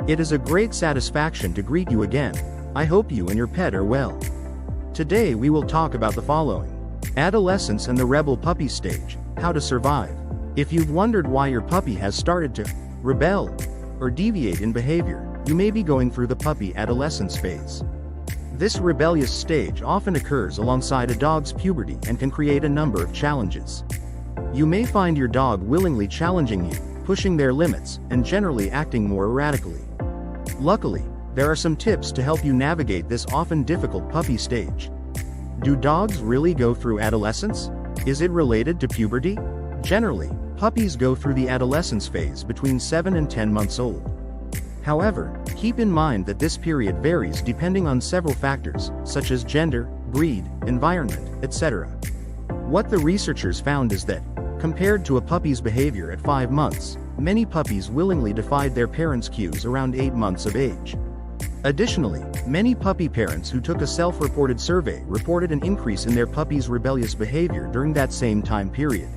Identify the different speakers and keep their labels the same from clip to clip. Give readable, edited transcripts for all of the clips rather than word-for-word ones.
Speaker 1: It is a great satisfaction to greet you again. I hope you and your pet are well. Today we will talk about the following: adolescence and the rebel puppy stage, how to survive. If you've wondered why your puppy has started to rebel or deviate in behavior, you may be going through the puppy adolescence phase. This rebellious stage often occurs alongside a dog's puberty and can create a number of challenges. You may find your dog willingly challenging you, pushing their limits, and generally acting more erratically. Luckily, there are some tips to help you navigate this often difficult puppy stage. Do dogs really go through adolescence? Is it related to puberty? Generally, puppies go through the adolescence phase between 7 and 10 months old. However, keep in mind that this period varies depending on several factors, such as gender, breed, environment, etc. What the researchers found is that, compared to a puppy's behavior at 5 months, many puppies willingly defied their parents' cues around 8 months of age. Additionally, many puppy parents who took a self-reported survey reported an increase in their puppy's rebellious behavior during that same time period.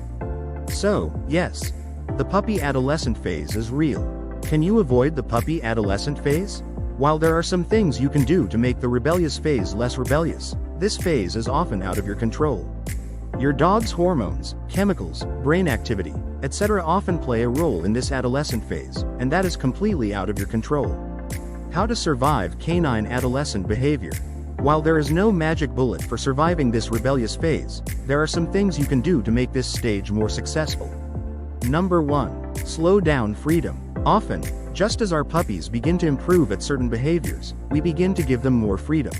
Speaker 1: So, yes, the puppy adolescent phase is real. Can you avoid the puppy adolescent phase? While there are some things you can do to make the rebellious phase less rebellious, this phase is often out of your control. Your dog's hormones, chemicals, brain activity, etc. often play a role in this adolescent phase, and that is completely out of your control. How to survive canine adolescent behavior. While there is no magic bullet for surviving this rebellious phase, there are some things you can do to make this stage more successful. Number 1. Slow down freedom. Often, just as our puppies begin to improve at certain behaviors, we begin to give them more freedom.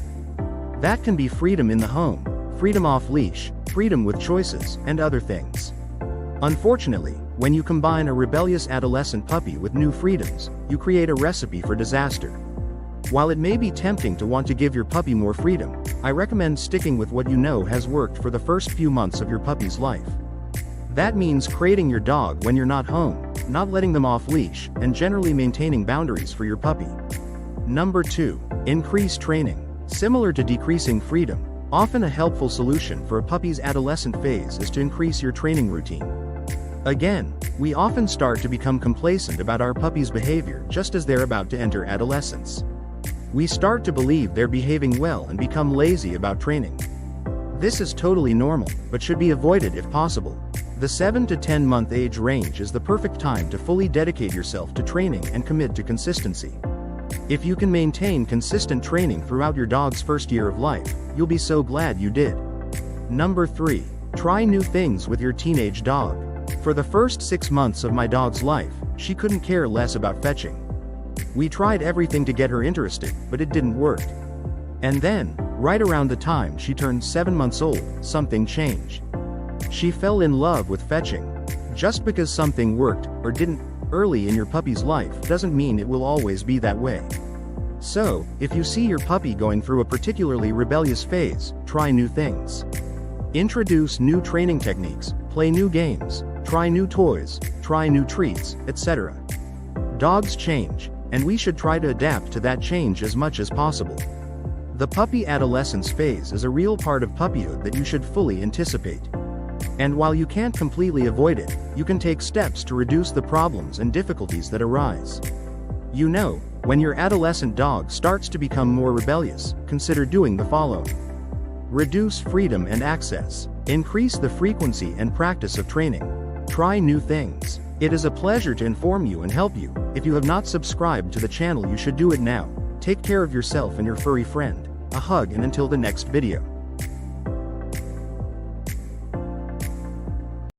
Speaker 1: That can be freedom in the home, freedom off leash, freedom with choices, and other things. Unfortunately, when you combine a rebellious adolescent puppy with new freedoms, you create a recipe for disaster. While it may be tempting to want to give your puppy more freedom, I recommend sticking with what you know has worked for the first few months of your puppy's life. That means crating your dog when you're not home, not letting them off leash, and generally maintaining boundaries for your puppy. Number 2. Increase training. Similar to decreasing freedom, often a helpful solution for a puppy's adolescent phase is to increase your training routine. Again, we often start to become complacent about our puppy's behavior just as they're about to enter adolescence. We start to believe they're behaving well and become lazy about training. This is totally normal, but should be avoided if possible. The 7 to 10 month age range is the perfect time to fully dedicate yourself to training and commit to consistency. If you can maintain consistent training throughout your dog's first year of life, you'll be so glad you did. Number 3. Try new things with your teenage dog. For the first 6 months of my dog's life, she couldn't care less about fetching. We tried everything to get her interested, but it didn't work. And then, right around the time she turned 7 months old, something changed. She fell in love with fetching. Just because something worked, or didn't, early in your puppy's life doesn't mean it will always be that way. So, if you see your puppy going through a particularly rebellious phase, try new things. Introduce new training techniques, play new games, try new toys, try new treats, etc. Dogs change, and we should try to adapt to that change as much as possible. The puppy adolescence phase is a real part of puppyhood that you should fully anticipate. And while you can't completely avoid it, you can take steps to reduce the problems and difficulties that arise. You know, when your adolescent dog starts to become more rebellious, consider doing the following. Reduce freedom and access. Increase the frequency and practice of training. Try new things. It is a pleasure to inform you and help you. If you have not subscribed to the channel, you should do it now. Take care of yourself and your furry friend. A hug, and until the next video.